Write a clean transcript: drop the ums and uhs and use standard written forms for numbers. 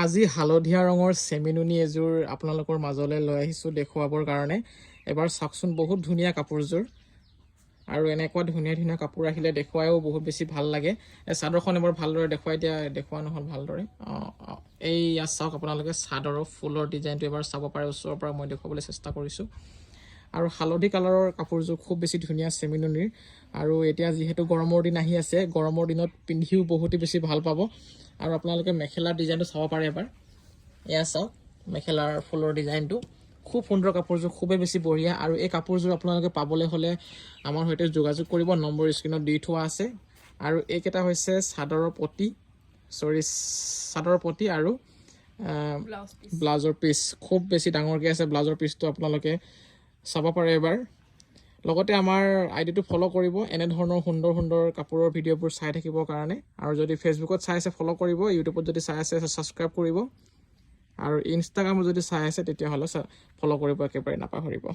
আজি হালধীয়া ৰঙৰ চেমিনুনি এযোৰ আপোনালোকৰ মাজলৈ লৈ আহিছোঁ দেখুৱাবৰ কাৰণে। এবাৰ চাওকচোন, বহুত ধুনীয়া কাপোৰযোৰ, আৰু এনেকুৱা ধুনীয়া ধুনীয়া কাপোৰ আহিলে দেখুৱায়ো বহুত বেছি ভাল লাগে। চাদৰখন এবাৰ ভালদৰে দেখুওৱা নহ'ল ভালদৰে। এই ইয়াত চাওক আপোনালোকে চাদৰৰ ফুলৰ ডিজাইনটো এবাৰ চাব পাৰে, ওচৰৰ পৰা মই দেখুৱাবলৈ চেষ্টা কৰিছোঁ। আৰু হালধি কালাৰৰ কাপোৰযোৰ খুব বেছি ধুনীয়া চেমিনুনিৰ, আৰু এতিয়া যিহেতু গৰমৰ দিন আহি আছে, গৰমৰ দিনত পিন্ধিও বহুতেই বেছি ভাল পাব। আৰু আপোনালোকে মেখেলাৰ ডিজাইনটো চাব পাৰে এবাৰ। এয়া চাওক মেখেলাৰ ফুলৰ ডিজাইনটো, খুব সুন্দৰ কাপোৰযোৰ, খুবেই বেছি বঢ়িয়া। আৰু এই কাপোৰযোৰ আপোনালোকে পাবলৈ হ'লে আমাৰ সৈতে যোগাযোগ কৰিব, নম্বৰ স্ক্ৰীণত দি থোৱা আছে। আৰু এইকেইটা হৈছে চাদৰৰ পটি আৰু ব্লাউজৰ পিচ। খুব বেছি ডাঙৰকৈ আছে ব্লাউজৰ পিচটো, আপোনালোকে চাব পাৰে এবাৰ। লগতে আমাৰ আইডিটো ফ'ল' কৰিব এনেধৰণৰ সুন্দৰ সুন্দৰ কাপোৰৰ ভিডিঅ'বোৰ চাই থাকিবৰ কাৰণে। আৰু যদি ফেচবুকত চাই আছে ফ'ল' কৰিব, ইউটিউবত যদি চাই আছে ছাবস্ক্ৰাইব কৰিব, আৰু ইনষ্টাগ্ৰামত যদি চাই আছে তেতিয়াহ'লে ফ'ল' কৰিব একেবাৰে নাপাহৰিব।